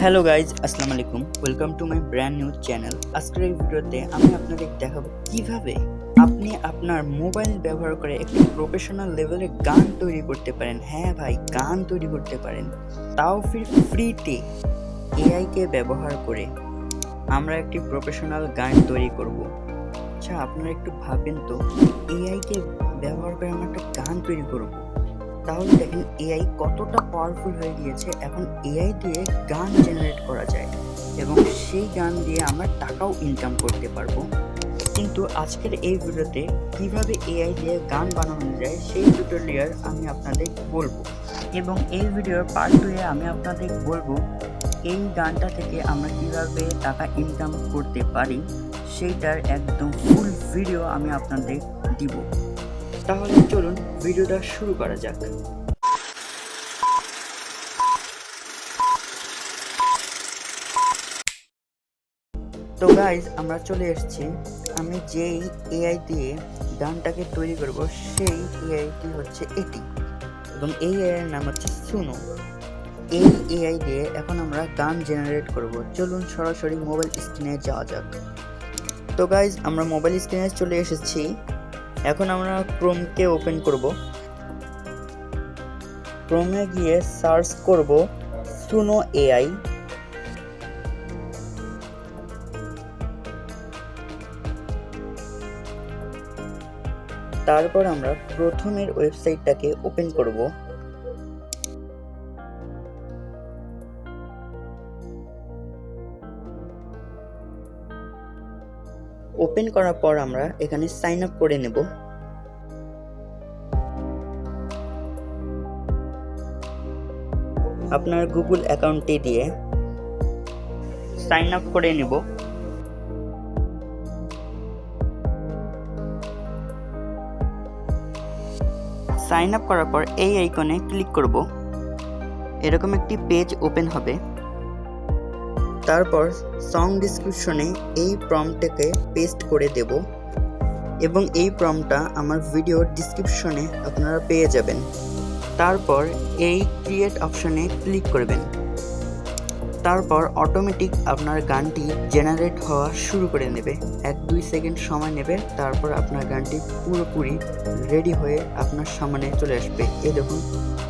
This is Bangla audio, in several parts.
হ্যালো গাইজ, আসসালামু আলাইকুম। Welcome to my brand new channel. আজকের এই ভিডিওতে আমি আপনাদের দেখাবো কিভাবে আপনি আপনার মোবাইল ব্যবহার করে একটি প্রফেশনাল লেভেলে গান তৈরি করতে পারেন। হ্যাঁ ভাই, গান তৈরি করতে পারেন, তাও ফ্রিতে। এআইকে ব্যবহার করে আমরা একটি প্রফেশনাল গান তৈরি করব। আচ্ছা, আপনারা একটু ভাবেন তো, এআইকে ব্যবহার করে আমরা একটা গান তৈরি করব। তাহলে দেখেন এআই কতটা পাওয়ারফুল হয়ে গিয়েছে। এখন এআই দিয়ে গান জেনারেট করা যায় এবং সেই গান দিয়ে আমরা টাকাও ইনকাম করতে পারবো। কিন্তু আজকের এই ভিডিওতে কিভাবে এআই দিয়ে গান বানানো যায় সেই টিউটোরিয়াল আমি আপনাদের বলবো, এবং এই ভিডিওর পার্ট 2-এ আমি আপনাদের বলবো এই গানটা থেকে আমরা কিভাবে টাকা ইনকাম করতে পারি সেইটার একদম ফুল ভিডিও আমি আপনাদের দিব। তাহলে চলুন ভিডিওটা শুরু করা যাক। তো গাইজ, আমরা চলে এসেছি। আমি যেই এআই দিয়ে গানটাকে তৈরি করব সেই এআইটি হচ্ছে এটি, এবং এই এআই এর নাম হচ্ছে সুনো। এই এআই দিয়ে এখন আমরা গান জেনারেট করব। চলুন সরাসরি মোবাইল স্ক্রিনে যাওয়া যাক। তো গাইজ, আমরা মোবাইল স্ক্রিনে চলে এসেছি। এখন আমরা ক্রোমকে ওপেন করব। ক্রোমে গিয়ে সার্চ করব সুনো এআই। তারপর আমরা প্রথমের ওয়েবসাইটটাকে ওপেন করব। ওপেন করার পর আমরা এখানে সাইন আপ করে নেব। আপনার গুগল অ্যাকাউন্টে দিয়ে সাইন আপ করে নেব। সাইন আপ করার পর এই আইকনে ক্লিক করব। এরকম একটি পেজ ওপেন হবে। তারপর সং ডিসক্রিপশনে এই প্রম্পটটাকে পেস্ট করে দেব, এবং এই প্রম্পটটা আমার ভিডিও ডিসক্রিপশনে আপনারা পেয়ে যাবেন। তারপর এই ক্রিয়েট অপশনে ক্লিক করবেন। তারপর অটোমেটিক আপনার গানটি জেনারেট হওয়া শুরু করে নেবে। 1-2 সেকেন্ড সময় নেবে। তারপর আপনার গানটি পুরোপুরি রেডি হয়ে আপনার সামনে চলে আসবে। এই দেখুন,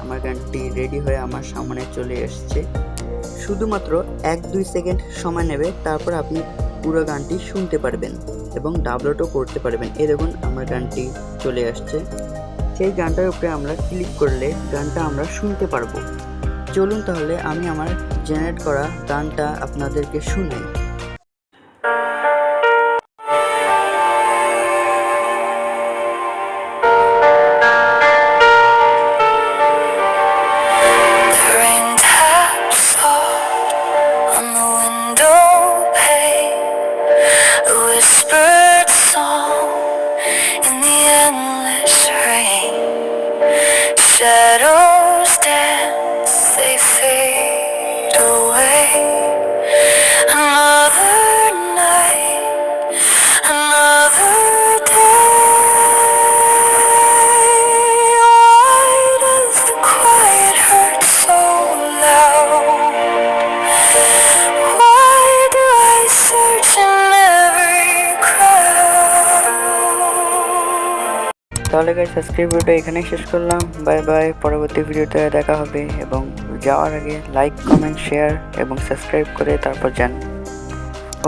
আমার গানটি রেডি হয়ে আমার সামনে চলে এসেছে। শুধুমাত্র 1-2 সেকেন্ড সময় নেবে। তারপর আপনি পুরো গানটি শুনতে পারবেন এবং ডাউনলোডও করতে পারবেন। এই দেখুন, আমার গানটি চলে আসছে। সেই গানটার উপরে আমরা ক্লিক করলে গানটা আমরা শুনতে পারবো। চলুন তাহলে আমি আমার জেনারেট করা গানটা আপনাদেরকে শুনাই। Shadows dance, they fade away. Another night, another day. Why does the quiet hurt so loud? Why do I search in every crowd? তাহলে গাইস, আজকের ভিডিওটা এখানেই শেষ করলাম। Bye bye. পরবর্তী ভিডিওতে দেখা হবে, এবং যাওয়ার আগে লাইক, কমেন্ট, শেয়ার এবং সাবস্ক্রাইব করে তারপর যান।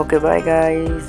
ওকে, বাই গাইস।